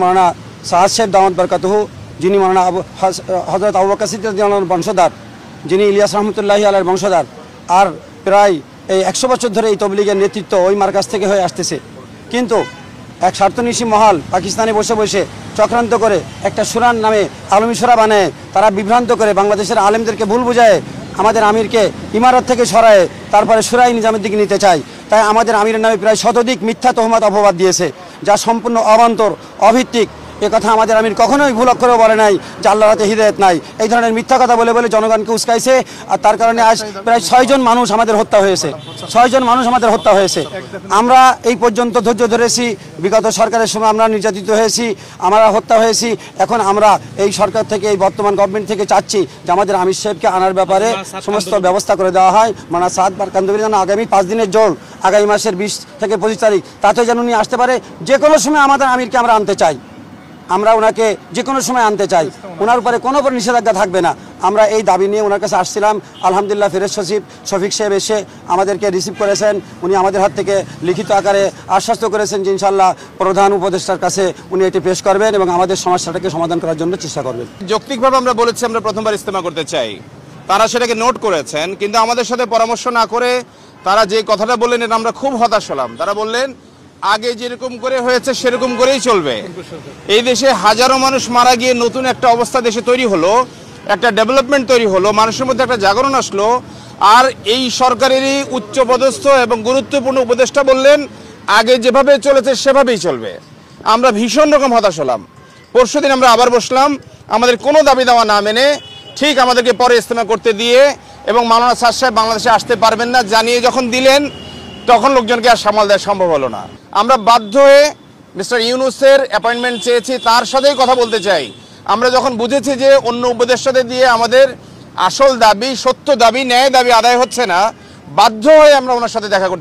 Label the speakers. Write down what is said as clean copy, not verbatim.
Speaker 1: मौलाना साद साहेब दामद बरकतहू जिन्हें मौलाना हजरत आबू बकर सिद्दीक बंशधार जिन्हें इलियास रहमतुल्लाहि आलैहिर बंशधार और प्राय 100 বছর ধরে এই তবলিগের নেতৃত্ব ওই মার্কাজ থেকে হয়ে আসতেছে। কিন্তু এক স্বার্থনিশী মহল পাকিস্তানে বসে বসে চক্রান্ত করে একটা সুরান নামে আলমী সুরা বানায় তারা বিভ্রান্ত করে বাংলাদেশের আলেমদেরকে ভুল বুঝায় আমাদের আমিরকে ইমারত থেকে সরায় তারপরে সুরাই নিজামের দিকে নিতে চায়। তাই আমাদের আমিরের নামে প্রায় শতাধিক মিথ্যা তহমত অপবাদ দিয়েছে যা সম্পূর্ণ অবান্তর অভিত্তিক। এ কথা আমাদের আমির কখনোই ভুল অক্ষরেও বলে নাই যে আল্লাহর হাতে হিদায়াত নাই। এই ধরনের মিথ্যা কথা বলে বলে জনগণকে উস্কাইছে আর তার কারণে আজ প্রায় 6 জন মানুষ আমাদের হত্যা হয়েছে। 6 জন মানুষ আমাদের হত্যা হয়েছে। আমরা এই পর্যন্ত ধৈর্য ধরেছি, বিগত সরকারের সময় আমরা নির্যাতিত হয়েছি, আমরা হত্যা হয়েছি। এখন আমরা এই সরকার থেকে এই বর্তমান গভর্নমেন্ট থেকে চাচ্ছি যে আমাদের আমির সাহেবকে আনার ব্যাপারে সমস্ত ব্যবস্থা করে দেওয়া হয়। মানা সাদ কান্দবরি যেন আগামী 5 দিনের জোর আগামী মাসের 20 থেকে 25 তারিখ তাতে যেন উনি আসতে পারে। যে কোনো সময় আমাদের আমিরকে আমরা আনতে চাই, আমরা ওনাকে যে কোনো সময় আনতে চাই, ওনার উপরে কোনো নিষেধাজ্ঞা থাকবে না। আমরা এই দাবি নিয়ে ওনার কাছে আসছিলাম। আলহামদুলিল্লাহ ফেরেজ সচিব শফিক সাহেব এসে আমাদেরকে রিসিভ করেছেন। উনি আমাদের হাত থেকে লিখিত আকারে আশ্বস্ত করেছেন যে ইনশাআল্লাহ প্রধান উপদেষ্টার কাছে উনি এটি পেশ করবেন এবং আমাদের সমস্যাটাকে সমাধান করার জন্য চেষ্টা করবেন।
Speaker 2: যৌক্তিকভাবে আমরা বলেছি আমরা প্রথমবার ইজতেমা করতে চাই, তারা সেটাকে নোট করেছেন, কিন্তু আমাদের সাথে পরামর্শ না করে তারা যে কথাটা বললেন এটা আমরা খুব হতাশ হলাম। তারা বললেন আগে যেরকম করে হয়েছে সেরকম করেই চলবে। এই দেশে হাজারো মানুষ মারা গিয়ে নতুন একটা অবস্থা দেশে তৈরি হলো, একটা ডেভেলপমেন্ট তৈরি হলো, মানুষের মধ্যে একটা জাগরণ আসলো। আর এই সরকারেরই উচ্চপদস্থ এবং গুরুত্বপূর্ণ উপদেষ্টা বললেন আগে যেভাবে চলেছে সেভাবেই চলবে। আমরা ভীষণ রকম হতাশ হলাম। পরশুদিন আমরা আবার বসলাম, আমাদের কোনো দাবি দেওয়া না মেনে ঠিক আমাদেরকে পরে ইজতেমা করতে দিয়ে এবং মাওলানা সাদ সাহেব বাংলাদেশে আসতে পারবেন না জানিয়ে যখন দিলেন তখন লোকজনকে আর সামাল দেওয়া সম্ভব হলো না। আমরা বাধ্য হয়ে মিস্টার ইউনূসের অ্যাপয়েন্টমেন্ট চেয়েছি, তার সাথেই কথা বলতে চাই। আমরা যখন বুঝেছি যে অন্য উপদেষ্টাদের দিয়ে আমাদের আসল দাবি, সত্য দাবি, ন্যায় দাবি আদায় হচ্ছে না, বাধ্য হয়ে আমরা ওনার সাথে দেখা করতে